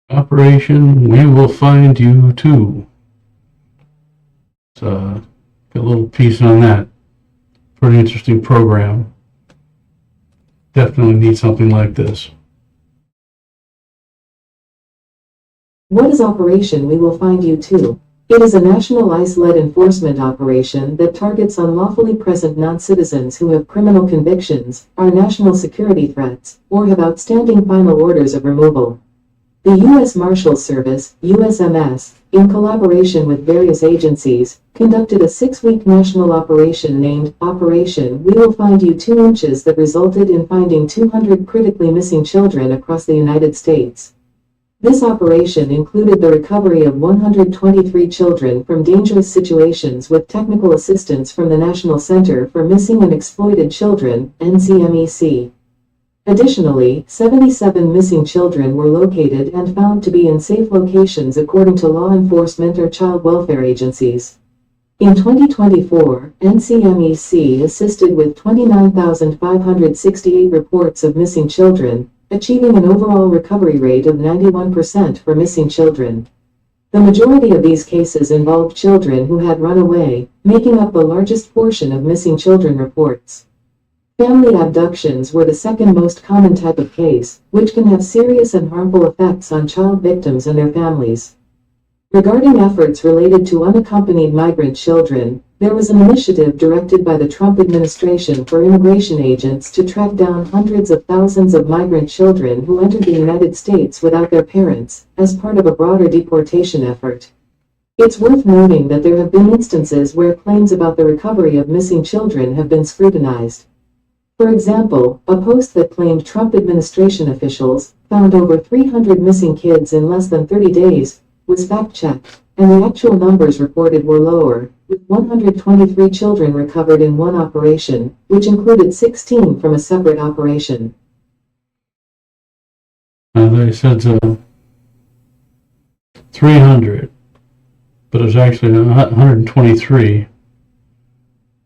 Operation We Will Find You Too. So, got a little piece on that. Pretty interesting program. Definitely need something like this. What is Operation We Will Find You Too? It is a national ICE-led enforcement operation that targets unlawfully present non-citizens who have criminal convictions, are national security threats, or have outstanding final orders of removal. The U.S. Marshals Service, USMS, in collaboration with various agencies, conducted a 6-week national operation named Operation We Will Find You 2 Inches that resulted in finding 200 critically missing children across the United States. This operation included the recovery of 123 children from dangerous situations with technical assistance from the National Center for Missing and Exploited Children, NCMEC. Additionally, 77 missing children were located and found to be in safe locations according to law enforcement or child welfare agencies. In 2024, NCMEC assisted with 29,568 reports of missing children, achieving an overall recovery rate of 91% for missing children. The majority of these cases involved children who had run away, making up the largest portion of missing children reports. Family abductions were the second most common type of case, which can have serious and harmful effects on child victims and their families. Regarding efforts related to unaccompanied migrant children, there was an initiative directed by the Trump administration for immigration agents to track down hundreds of thousands of migrant children who entered the United States without their parents, as part of a broader deportation effort. It's worth noting that there have been instances where claims about the recovery of missing children have been scrutinized. For example, a post that claimed Trump administration officials found over 300 missing kids in less than 30 days was fact-checked, and the actual numbers reported were lower, with 123 children recovered in one operation, which included 16 from a separate operation. They said 300, but it was actually 123,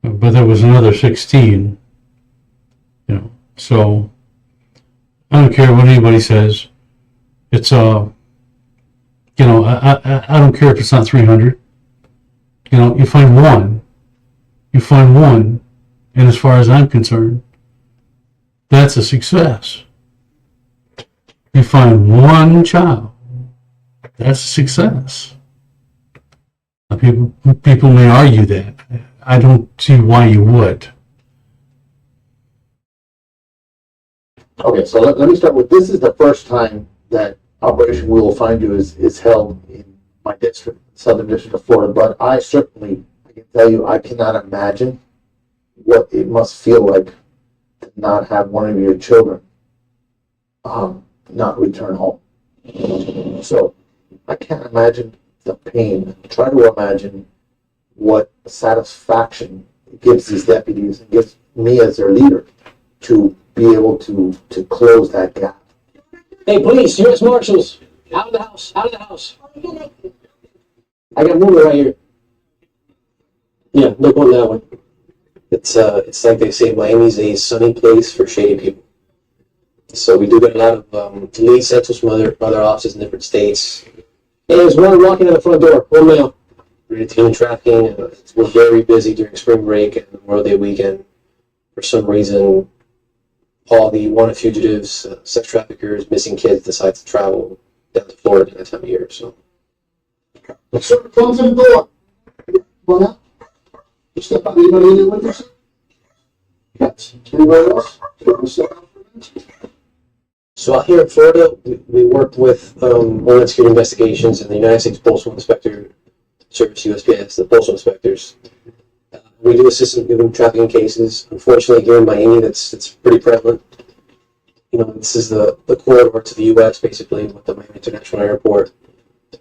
but there was another 16. So I don't care what anybody says. It's I don't care if it's not 300. You find one, and as far as I'm concerned, that's a success. You find one child, that's a success. Now, people may argue that. I don't see why you would. Okay, so let me start with, this is the first time that Operation We Will Find You is held in my district, Southern District of Florida, but I can tell you, I cannot imagine what it must feel like to not have one of your children not return home. So I can't imagine the pain. Try to imagine what satisfaction it gives these deputies and gives me as their leader to be able to close that gap. Hey, police, U.S. Marshals, out of the house, out of the house. I got movement right here. Yeah, no going that way. It's like they say, Miami's a sunny place for shady people. So we do get a lot of leads sent to some other offices in different states. Hey, there's one walking at the front door, one male. Routine tracking. We're very busy during spring break and Memorial Day weekend. For some reason, all the wanted fugitives, sex traffickers, missing kids decide to travel down to Florida at that time of year. So, Sir, come to the door. Come on out. You step out. Anybody in there with us? Yes. Anybody else? Step out. So out here in Florida, we work with Homeland Security Investigations and the United States Postal Inspector Service, USPS, the postal inspectors. We do assist in human trafficking cases. Unfortunately, here in Miami, it's pretty prevalent. This is the corridor to the U.S. basically with the Miami International Airport.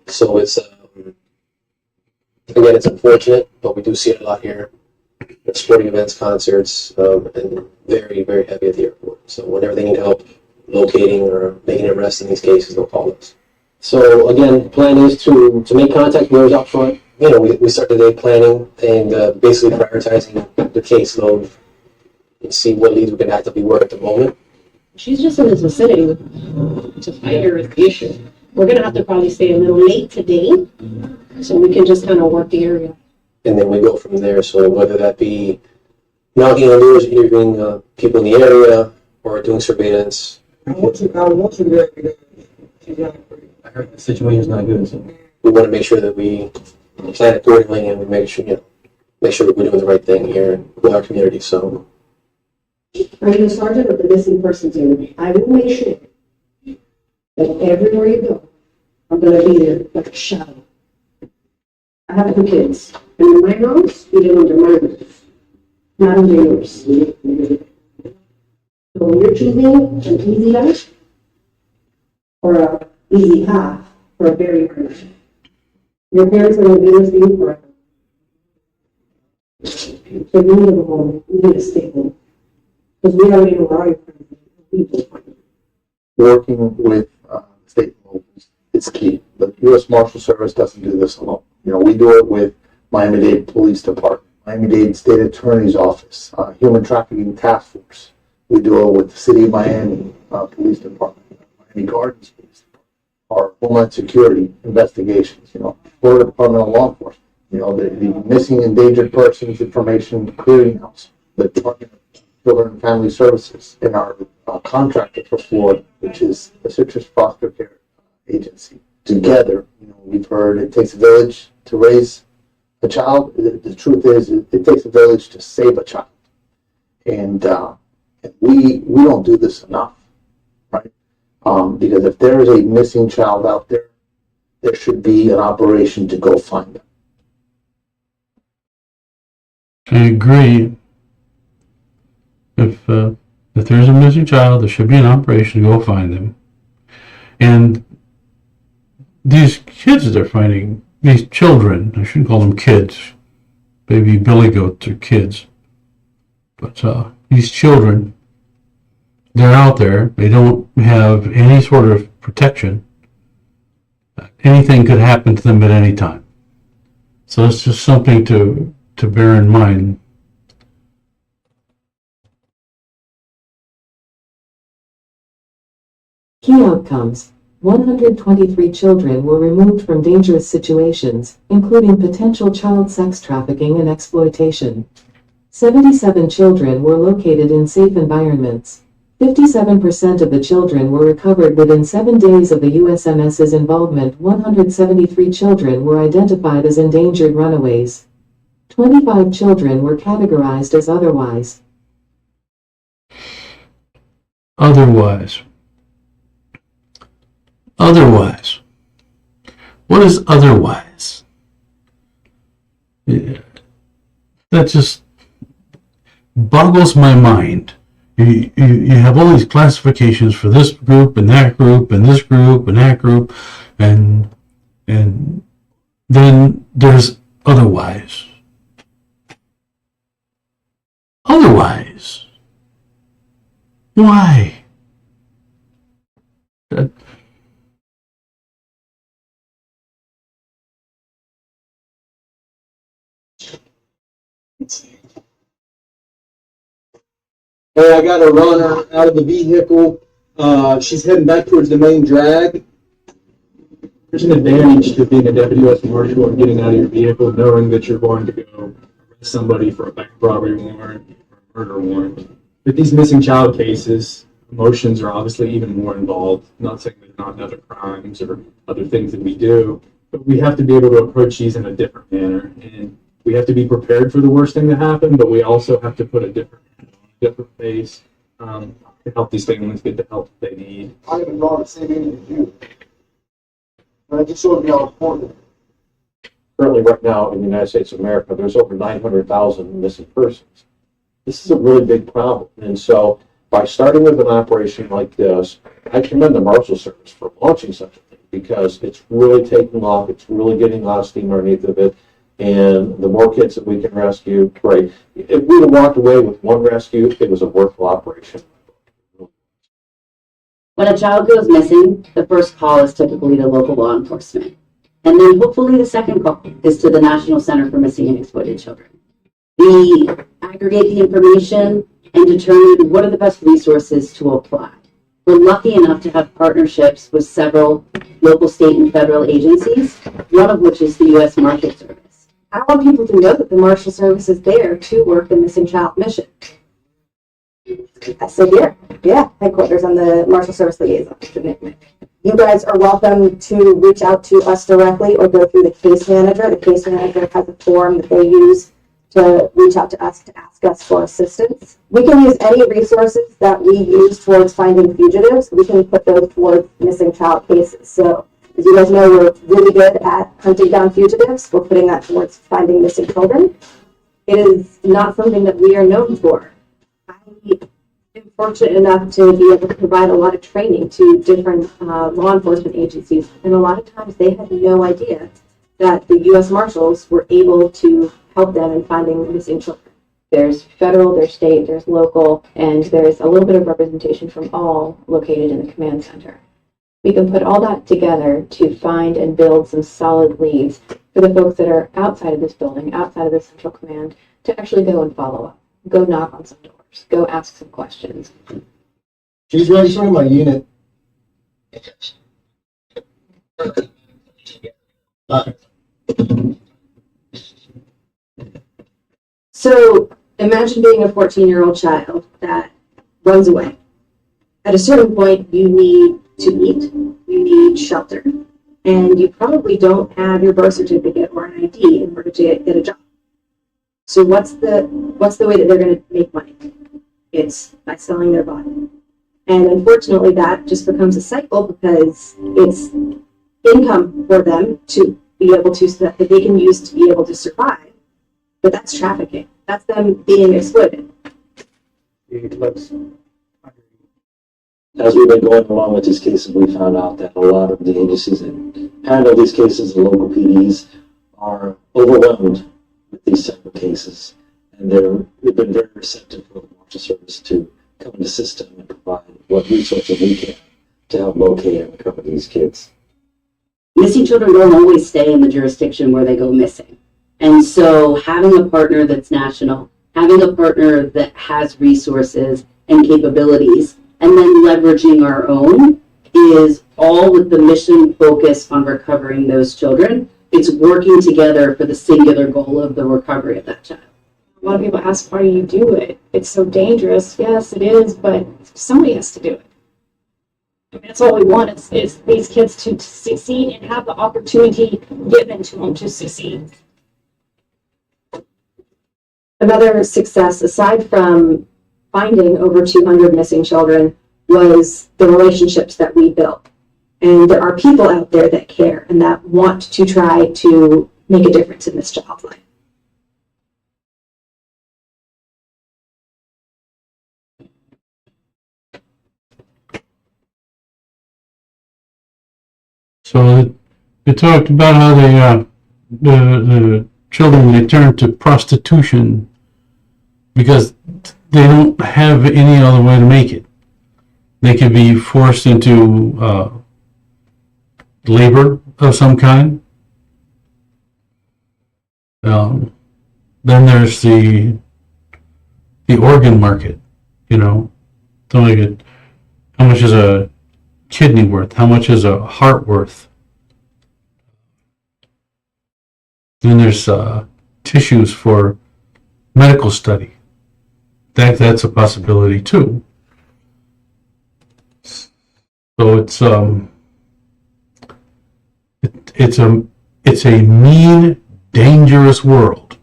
So it's again, it's unfortunate, but we do see it a lot here. Sporting events, concerts, and very, very heavy at the airport. So whenever they need help locating or making an arrest in these cases, they'll call us. So again, the plan is to make contact with those up front. We start the day planning and basically prioritizing the caseload and see what leads we can actively work at the moment. She's just in this vicinity to find her with the issue. we're gonna have to probably stay a little late today, so we can just kind of work the area. And then we go from there. So whether that be knocking on doors, interviewing people in the area, or doing surveillance. I want you to I heard the situation's not good, so we want to make sure that we plan accordingly and we make sure that we're doing the right thing here with our community. So Are you a sergeant of the missing persons unit? I will make sure that everywhere you go, I'm gonna be there like a shadow. I have 2 kids, and in my house, we live under my roof, not under yours. So when you're choosing an easy life or a easy path for a very hard life, your parents are gonna be with you forever. So you need a home, you need a stay home. Because we already know where all your friends are. People. Working with state and locals is key. The U.S. Marshal Service doesn't do this alone. You know, we do it with Miami-Dade Police Department, Miami-Dade State Attorney's Office, Human Trafficking Task Force. We do it with the City of Miami Police Department, Miami Gardens Police Department, our Homeland Security investigations, you know, Florida Department of Law Enforcement, you know, the Missing Endangered Persons Information Clearinghouse, the Department of Children and Family Services, and our contractor for Florida, which is the Citrus Foster Care Agency. Together, you know, we've heard it takes a village to raise a child. The truth is, it takes a village to save a child, and we don't do this enough, right? Because if there is a missing child out there, there should be an operation to go find them. I agree. If there's a missing child, there should be an operation to go find them. And these kids that they're finding, these children, I shouldn't call them kids. Baby billy goats are kids. But these children, they're out there. They don't have any sort of protection. Anything could happen to them at any time. So it's just something to bear in mind. Key outcomes. 123 children were removed from dangerous situations, including potential child sex trafficking and exploitation. 77 children were located in safe environments. 57% of the children were recovered within 7 days of the USMS's involvement. 173 children were identified as endangered runaways. 25 children were categorized as otherwise. Otherwise. Otherwise. What is otherwise? Yeah. That just boggles my mind. You have all these classifications for this group and that group and this group and that group, and then there's otherwise. Otherwise. Why? That, Hey, I got a runner out of the vehicle. She's heading back towards the main drag. There's an advantage to being a deputy U.S. Marshal and getting out of your vehicle, knowing that you're going to go arrest somebody for a bank robbery warrant or a murder warrant. With these missing child cases, emotions are obviously even more involved. I'm not saying there's not other crimes or other things that we do, but we have to be able to approach these in a different manner. And we have to be prepared for the worst thing to happen, but we also have to put a different face to help these families get the help they need. I haven't drawn the same image as you, but I just showed you how important. Currently, right now in the United States of America, there's over 900,000 missing persons. This is a really big problem. And so by starting with an operation like this, I commend the Marshal Service for launching such a thing because it's really taking off. It's really getting a lot of steam underneath of it. And the more kids that we can rescue, great. If we had walked away with one rescue, it was a worthwhile operation. When a child goes missing, the first call is typically to local law enforcement. And then hopefully the second call is to the National Center for Missing and Exploited Children. We aggregate the information and determine what are the best resources to apply. We're lucky enough to have partnerships with several local, state, and federal agencies, one of which is the U.S. Marshal Service. I want people to know that the Marshal Service is there to work the missing child mission. I sit here, yeah, headquarters. I'm the Marshal Service liaison. You guys are welcome to reach out to us directly or go through the case manager. The case manager has a form that they use to reach out to us to ask us for assistance. We can use any resources that we use towards finding fugitives. We can put those towards missing child cases. So as you guys know, we're really good at hunting down fugitives. We're putting that towards finding missing children. It is not something that we are known for. I am fortunate enough to be able to provide a lot of training to different law enforcement agencies, and a lot of times they had no idea that the U.S. Marshals were able to help them in finding missing children. There's federal, there's state, there's local, and there's a little bit of representation from all located in the command center. We can put all that together to find and build some solid leads for the folks that are outside of this building, outside of the central command, to actually go and follow up, go knock on some doors, go ask some questions. She's registering my unit. So imagine being a 14-year-old child that runs away. At a certain point, you need to eat, you need shelter, and you probably don't have your birth certificate or an ID in order to get a job. So what's the way that they're going to make money? It's by selling their body. And unfortunately, that just becomes a cycle because it's income for them to be able to, so that they can use to be able to survive. But that's trafficking. That's them being exploited. As we've been going along with these cases, we found out that a lot of the agencies that handle these cases, the local PDs, are overwhelmed with these type of cases. And they've been very receptive for the Marshal Service to come in the system and provide what resources we can to help locate and recover these kids. Missing children don't always stay in the jurisdiction where they go missing. And so having a partner that's national, having a partner that has resources and capabilities, and then leveraging our own is all with the mission focus on recovering those children. It's working together for the singular goal of the recovery of that child. A lot of people ask, why do you do it? It's so dangerous. Yes, it is, but somebody has to do it. I mean, that's all we want is these kids to succeed and have the opportunity given to them to succeed. Another success, aside from finding over 200 missing children, was the relationships that we built. And there are people out there that care and that want to try to make a difference in this child's life. So it talked about how they, the children, they turn to prostitution because they don't have any other way to make it. They could be forced into labor of some kind. Then there's the organ market, you know. So like how much is a kidney worth? How much is a heart worth? Then there's tissues for medical study. That's a possibility too. So it's a mean, dangerous world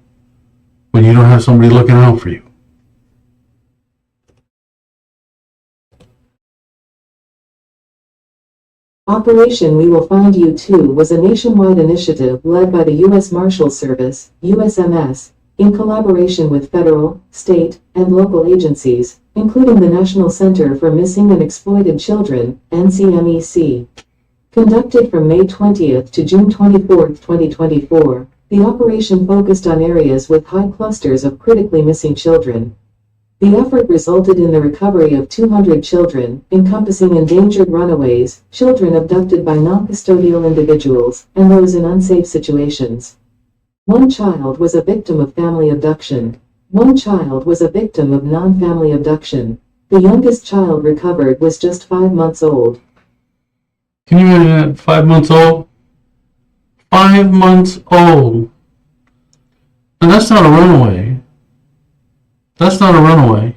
when you don't have somebody looking out for you. Operation We Will Find You Too was a nationwide initiative led by the U.S. Marshals Service, USMS, in collaboration with federal, state, and local agencies, including the National Center for Missing and Exploited Children, NCMEC. Conducted from May 20th to June 24, 2024, the operation focused on areas with high clusters of critically missing children. The effort resulted in the recovery of 200 children, encompassing endangered runaways, children abducted by non-custodial individuals, and those in unsafe situations. One child was a victim of family abduction. One child was a victim of non-family abduction. The youngest child recovered was just 5 months old. Can you imagine that? 5 months old? 5 months old. And that's not a runaway. That's not a runaway.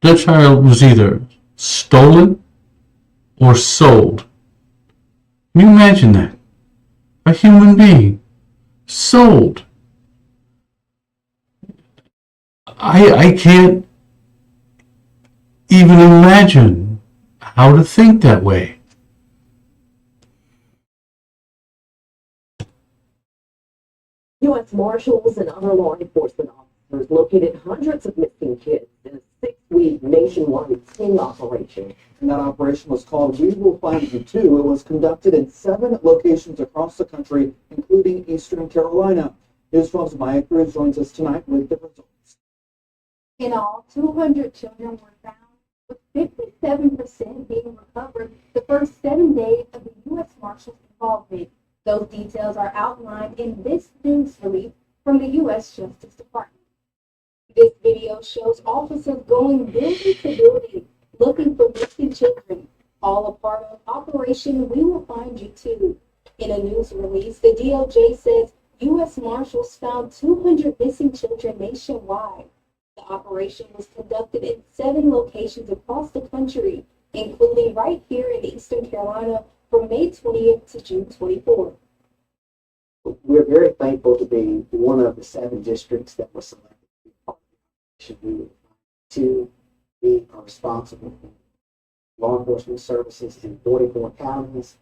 That child was either stolen or sold. Can you imagine that? A human being sold. I can't even imagine how to think that way. U.S. Marshals and other law enforcement officers located hundreds of missing kids in a 6-week nationwide sting operation. And that operation was called We Will Find You Too. It was conducted in 7 locations across the country, including Eastern Carolina. News 12's Maya Cruz joins us tonight with the results. In all, 200 children were found, with 57% being recovered the first 7 days of the U.S. Marshals' involvement. Those details are outlined in this news release from the U.S. Justice Department. This video shows officers going building to building looking for missing children, all a part of Operation We Will Find You Too. In a news release, the DOJ says U.S. Marshals found 200 missing children nationwide. The operation was conducted in 7 locations across the country, including right here in Eastern Carolina from May 20th to June 24th. We're very thankful to be one of the 7 districts that were selected to be part of the operation. To be responsible for law enforcement services in 44 counties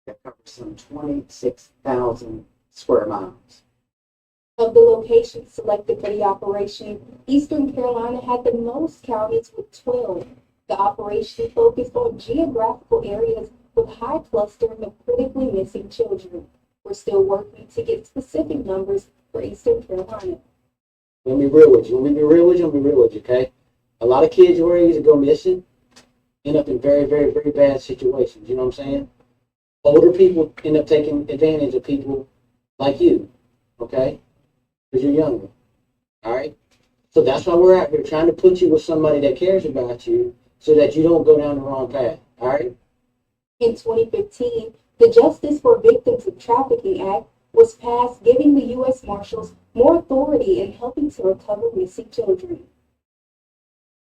that cover some 26,000 square miles. Of the locations selected for the operation, Eastern Carolina had the most counties with 12. The operation focused on geographical areas with high clusters of critically missing children. We're still working to get specific numbers for Eastern Carolina. Let me be real with you, okay? A lot of kids who are easy to go missing end up in very, very, very bad situations. You know what I'm saying? Older people end up taking advantage of people like you, okay? Because you're younger, all right? So that's why we're out here trying to put you with somebody that cares about you so that you don't go down the wrong path, all right? In 2015, the Justice for Victims of Trafficking Act was passed, giving the U.S. Marshals more authority in helping to recover missing children.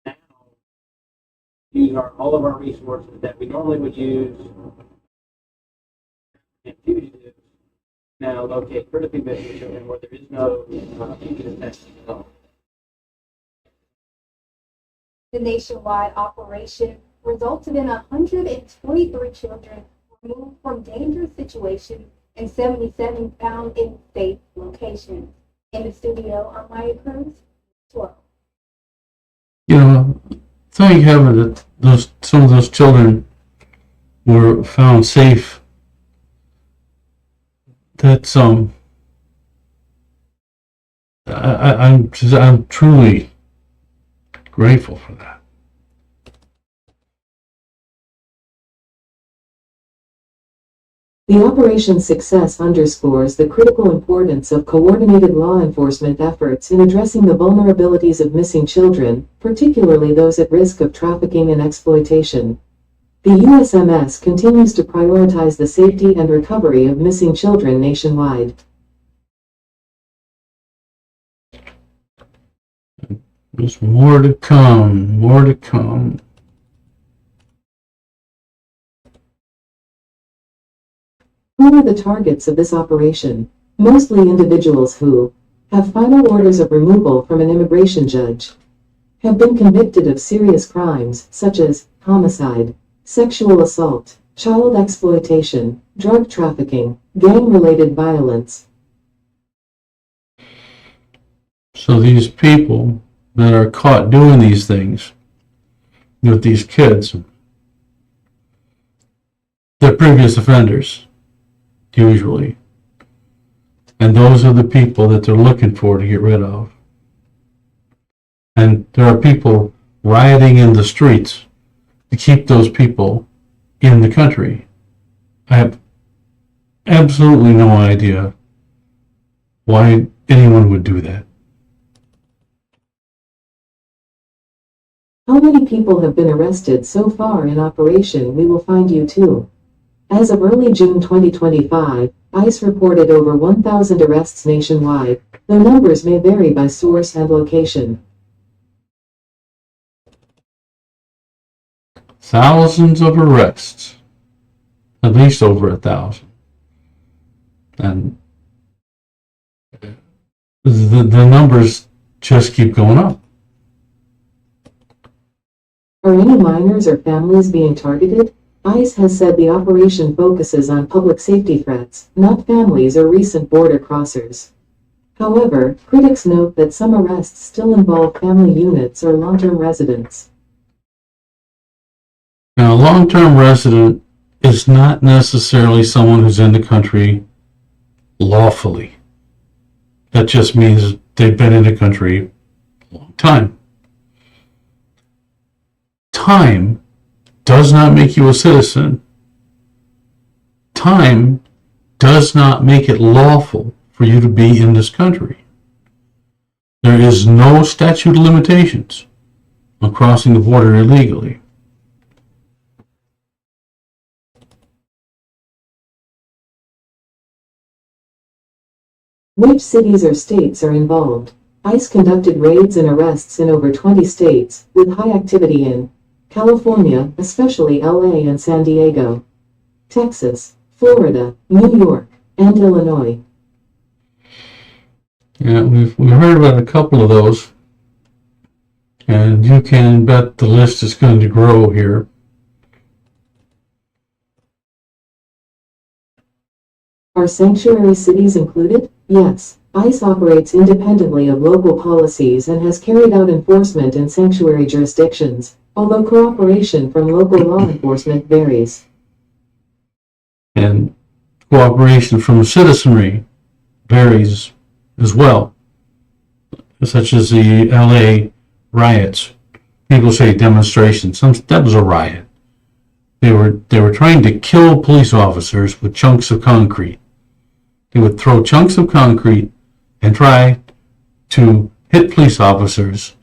Now, use all of our resources that we normally would use in fugitives. Now locate critically missing children where there is no fugitive testing at all. The nationwide operation resulted in 123 children removed from dangerous situations and 77 found in safe locations. In the studio, I'm Maya Cruz, 12. You know, thank heaven that some of those children were found safe. That's I'm truly grateful for that. The operation's success underscores the critical importance of coordinated law enforcement efforts in addressing the vulnerabilities of missing children, particularly those at risk of trafficking and exploitation. The USMS continues to prioritize the safety and recovery of missing children nationwide. There's more to come, more to come. Who are the targets of this operation? Mostly individuals who have final orders of removal from an immigration judge, have been convicted of serious crimes such as homicide, sexual assault, child exploitation, drug trafficking, gang-related violence. So these people that are caught doing these things with these kids, they're previous offenders, usually. And those are the people that they're looking for to get rid of. And there are people rioting in the streets to keep those people in the country. I have absolutely no idea why anyone would do that. How many people have been arrested so far in Operation We Will Find You Too? As of early June 2025, ICE reported over 1,000 arrests nationwide, though numbers may vary by source and location. Thousands of arrests. At least over 1,000. And the numbers just keep going up. Are any minors or families being targeted? ICE has said the operation focuses on public safety threats, not families or recent border crossers. However, critics note that some arrests still involve family units or long-term residents. Now, a long-term resident is not necessarily someone who's in the country lawfully. That just means they've been in the country a long time. Time does not make you a citizen. Time does not make it lawful for you to be in this country. There is no statute of limitations on crossing the border illegally. Which cities or states are involved? ICE conducted raids and arrests in over 20 states, with high activity in California, especially LA and San Diego, Texas, Florida, New York, and Illinois. Yeah, we've heard about a couple of those, and you can bet the list is going to grow here. Are sanctuary cities included? Yes. ICE operates independently of local policies and has carried out enforcement in sanctuary jurisdictions, although cooperation from local law enforcement varies. And cooperation from citizenry varies as well, such as the LA riots. People say demonstrations. That was a riot. They were trying to kill police officers with chunks of concrete. They would throw chunks of concrete and try to hit police officers.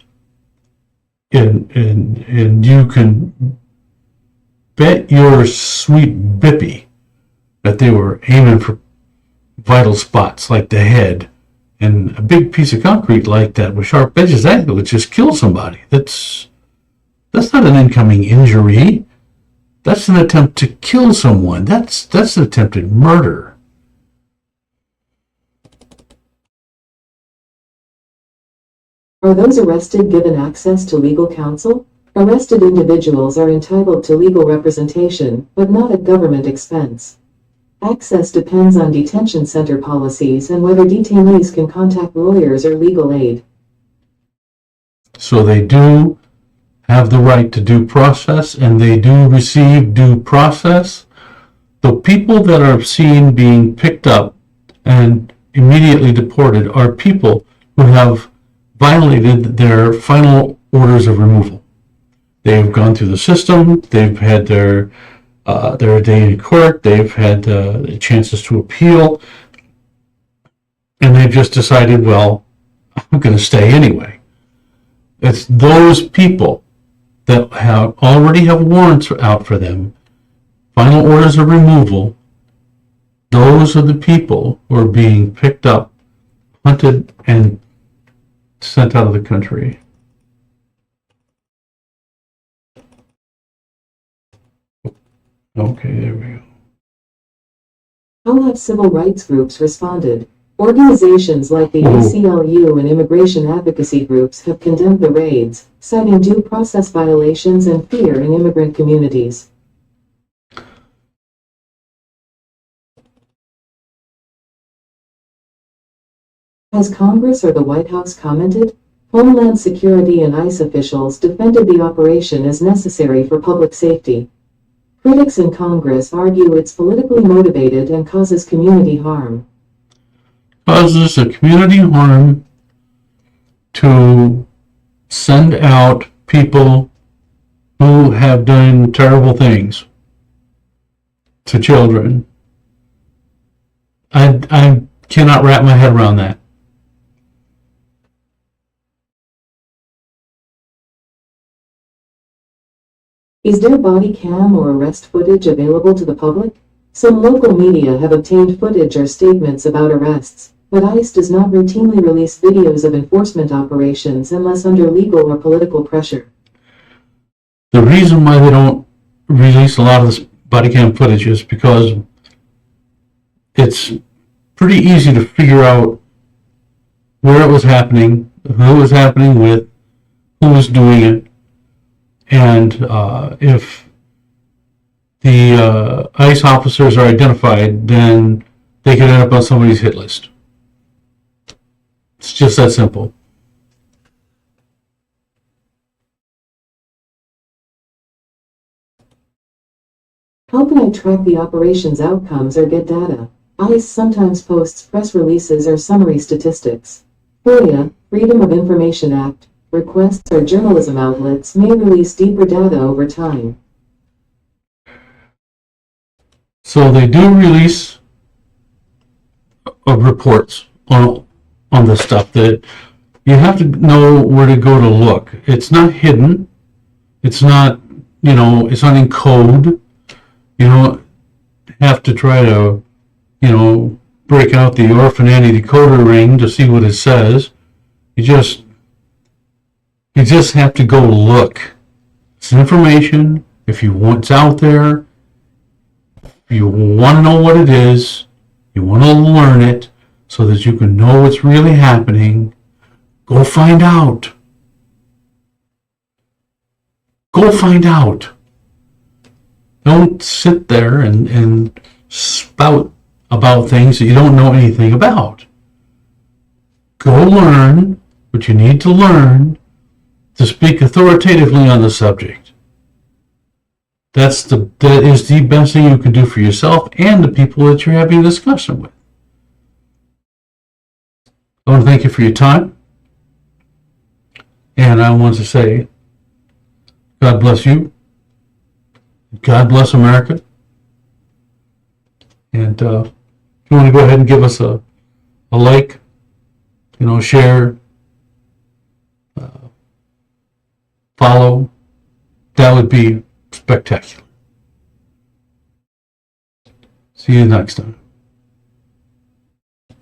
And you can bet your sweet bippy that they were aiming for vital spots like the head. And a big piece of concrete like that with sharp edges, that would just kill somebody. That's not an incoming injury. That's an attempt to kill someone. That's an attempted murder. Are those arrested given access to legal counsel? Arrested individuals are entitled to legal representation, but not at government expense. Access depends on detention center policies and whether detainees can contact lawyers or legal aid. So they do have the right to due process, and they do receive due process. The people that are seen being picked up and immediately deported are people who have violated their final orders of removal. They've gone through the system, they've had their day in court, they've had chances to appeal, and they've just decided, well, I'm going to stay anyway. It's those people that already have warrants out for them, final orders of removal. Those are the people who are being picked up, hunted, and sent out of the country. Okay, there we go. How have civil rights groups responded? Organizations like the ACLU and immigration advocacy groups have condemned the raids, citing due process violations and fear in immigrant communities. Has Congress or the White House commented? Homeland Security and ICE officials defended the operation as necessary for public safety. Critics in Congress argue it's politically motivated and causes community harm. Causes a community harm to send out people who have done terrible things to children. I cannot wrap my head around that. Is there body cam or arrest footage available to the public? Some local media have obtained footage or statements about arrests, but ICE does not routinely release videos of enforcement operations unless under legal or political pressure. The reason why they don't release a lot of this body cam footage is because it's pretty easy to figure out where it was happening, who it was happening with, who was doing it, and if the ICE officers are identified, then they could end up on somebody's hit list. It's just that simple. How can I track the operation's outcomes or get data? ICE sometimes posts press releases or summary statistics. FOIA, Freedom of Information Act, requests or journalism outlets may release deeper data over time. So they do release reports on the stuff that you have to know where to go to look. It's not hidden. It's not, it's not in code. You don't have to try to, break out the Orphan Annie decoder ring to see what it says. You just have to go look. It's information. If you want, it's out there. If you want to know what it is, you want to learn it so that you can know what's really happening, go find out. Go find out. Don't sit there and spout about things that you don't know anything about. Go learn what you need to learn to speak authoritatively on the subject. That is the best thing you can do for yourself and the people that you're having a discussion with. I want to thank you for your time. And I want to say, God bless you. God bless America. And if you want to go ahead and give us a like, share, follow, that would be spectacular. See you next time.